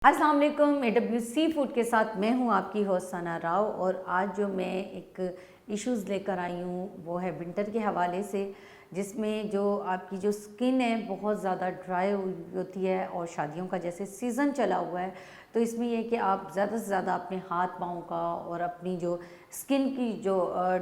अस्सलाम वालेकुम। AWC food के साथ मैं हूं आपकी होस्ट सना राव और आज जो मैं एक इश्यूज़ लेकर आई हूं वो है विंटर के हवाले से, जिसमें जो आपकी जो स्किन है बहुत ज़्यादा ड्राई होती है और शादियों का जैसे सीज़न चला हुआ है तो इसमें यह कि आप ज़्यादा से ज़्यादा अपने हाथ पाँव का और अपनी जो स्किन की जो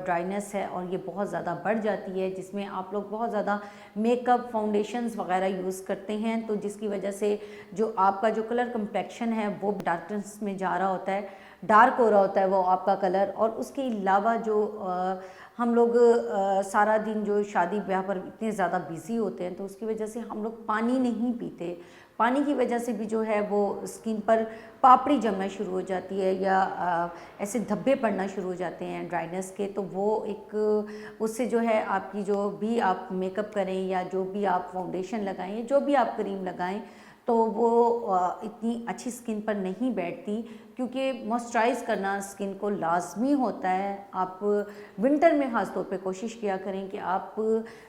ड्राइनेस है और ये बहुत ज़्यादा बढ़ जाती है, जिसमें आप लोग बहुत ज़्यादा मेकअप फाउंडेशंस वगैरह यूज़ करते हैं तो जिसकी वजह से जो आपका जो कलर कम्प्लेक्शन है वो डार्कनेस में जा रहा होता है, डार्क हो रहा होता है वो आपका कलर। और उसके अलावा जो हम लोग सारा दिन जो शादी ब्याह पर इतने ज़्यादा बिज़ी होते हैं तो उसकी वजह से हम लोग पानी नहीं पीते। पानी की वजह से भी जो है वो स्किन पर पापड़ी जमना शुरू हो जाती है या ऐसे धब्बे पड़ना शुरू हो जाते हैं ड्राइनेस के। तो वो एक उससे जो है आपकी जो भी आप मेकअप करें या जो भी आप फाउंडेशन लगाएं, जो भी आप क्रीम लगाएं तो वो इतनी अच्छी स्किन पर नहीं बैठती, क्योंकि मॉइस्चराइज़ करना स्किन को लाजमी होता है। आप विंटर में ख़ास तौर पे कोशिश किया करें कि आप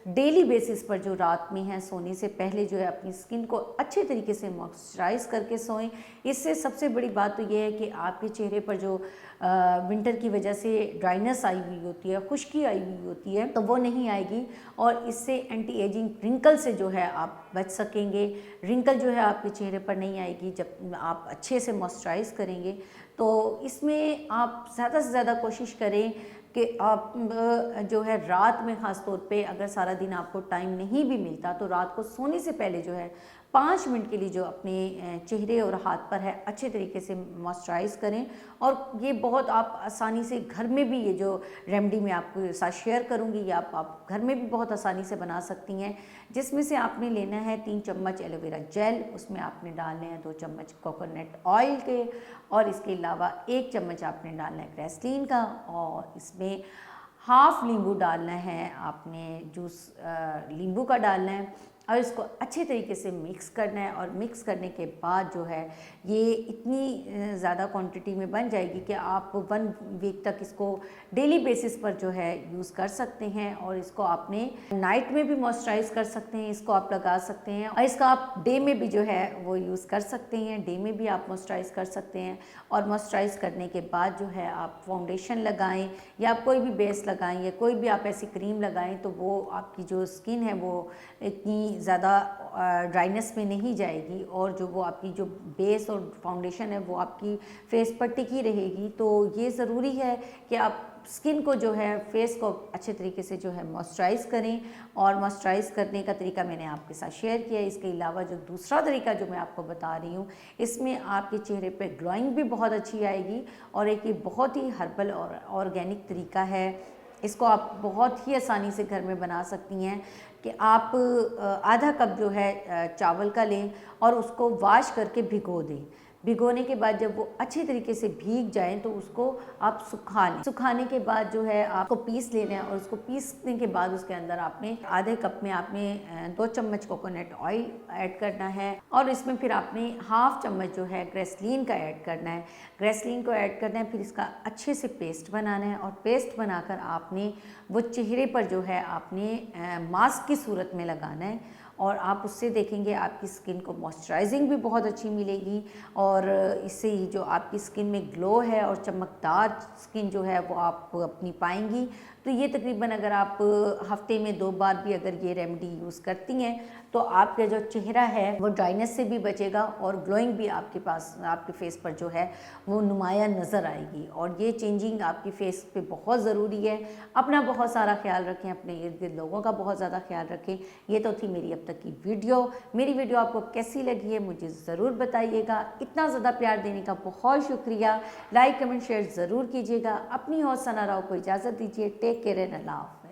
डेली बेसिस पर जो रात में है सोने से पहले जो है अपनी स्किन को अच्छे तरीके से मॉइस्चराइज़ करके सोएं। इससे सबसे बड़ी बात तो ये है कि आपके चेहरे पर जो विंटर की वजह से ड्राइनेस आई हुई होती है, खुश्की आई हुई होती है, तो वो नहीं आएगी और इससे एंटी एजिंग रिंकल से जो है आप बच सकेंगे। रिंकल जो है आपके चेहरे पर नहीं आएगी जब आप अच्छे से मॉइस्चराइज़ करेंगे। तो इसमें आप ज़्यादा से ज़्यादा कोशिश करें कि आप जो है रात में ख़ास तौर पे अगर सारा दिन आपको टाइम नहीं भी मिलता तो रात को सोने से पहले जो है 5 मिनट के लिए जो अपने चेहरे और हाथ पर है अच्छे तरीके से मॉइस्चराइज़ करें। और ये बहुत आप आसानी से घर में भी ये जो रेमेडी मैं आपको साथ शेयर करूँगी ये आप घर में भी बहुत आसानी से बना सकती हैं। जिसमें से आपने लेना है 3 चम्मच एलोवेरा जेल, उसमें आपने डालने हैं 2 चम्मच कोकोनट ऑयल के और इसके अलावा 1 चम्मच आपने डालना है ग्रेसलीन का और इसमें हाफ नींबू डालना है, आपने जूस नींबू का डालना है और इसको अच्छे तरीके से मिक्स करना है। और मिक्स करने के बाद जो है ये इतनी ज़्यादा क्वांटिटी में बन जाएगी कि आप 1 वीक तक इसको डेली बेसिस पर जो है यूज़ कर सकते हैं। और इसको आपने नाइट में भी मॉइस्चराइज़ कर सकते हैं, इसको आप लगा सकते हैं और इसका आप डे में भी जो है वो यूज़ कर सकते हैं। डे में भी आप मॉइस्चराइज़ कर सकते हैं और मॉइस्चराइज़ करने के बाद जो है आप फाउंडेशन लगाएं या आप कोई भी बेस लगाएं या कोई भी आप ऐसी क्रीम लगाएं तो वो आपकी जो स्किन है वो इतनी ज़्यादा ड्राइनेस में नहीं जाएगी और जो वो आपकी जो बेस और फाउंडेशन है वो आपकी फेस पर टिकी रहेगी। तो ये ज़रूरी है कि आप स्किन को जो है फेस को अच्छे तरीके से जो है मॉइस्चराइज़ करें और मॉइस्चराइज़ करने का तरीका मैंने आपके साथ शेयर किया है। इसके अलावा जो दूसरा तरीका जो मैं आपको बता रही हूँ इसमें आपके चेहरे पे ग्लोइंग भी बहुत अच्छी आएगी और एक ये बहुत ही हर्बल और ऑर्गेनिक तरीका है। इसको आप बहुत ही आसानी से घर में बना सकती हैं कि आप आधा कप जो है चावल का लें और उसको वॉश करके भिगो दें। भिगोने के बाद जब वो अच्छे तरीके से भीग जाएं तो उसको आप सुखा लें। सुखाने के बाद जो है आपको पीस लेना है और उसको पीसने के बाद उसके अंदर आपने आधे कप में आपने 2 चम्मच कोकोनट ऑयल ऐड करना है और इसमें फिर आपने हाफ चम्मच जो है ग्रेसलीन का ऐड करना है। ग्रेसलीन को ऐड करना है, फिर इसका अच्छे से पेस्ट बनाना है और पेस्ट बनाकर आपने वो चेहरे पर जो है आपने मास्क की सूरत में लगाना है और आप उससे देखेंगे आपकी स्किन को मॉइस्चराइजिंग भी बहुत अच्छी मिलेगी और इससे ही जो आपकी स्किन में ग्लो है और चमकदार स्किन जो है वो आप अपनी पाएंगी। तो ये तकरीबन अगर आप हफ्ते में 2 बार भी अगर ये रेमेडी यूज़ करती हैं तो आपका जो चेहरा है वो ड्राइनेस से भी बचेगा और ग्लोइंग भी आपके पास आपके फेस पर जो है वो नुमाया नज़र आएगी। और ये चेंजिंग आपकी फेस पे बहुत ज़रूरी है। अपना बहुत सारा ख्याल रखें, अपने इर्द गिर्द लोगों का बहुत ज़्यादा ख्याल रखें। ये तो थी मेरी अब तक की वीडियो। मेरी वीडियो आपको कैसी लगी है मुझे ज़रूर बताइएगा। इतना ज़्यादा प्यार देने का बहुत शुक्रिया। लाइक कमेंट शेयर ज़रूर कीजिएगा। अपनी होस्ट सना राव को इजाज़त दीजिए। टेक केयर एंड अल्लाह हाफ़िज़।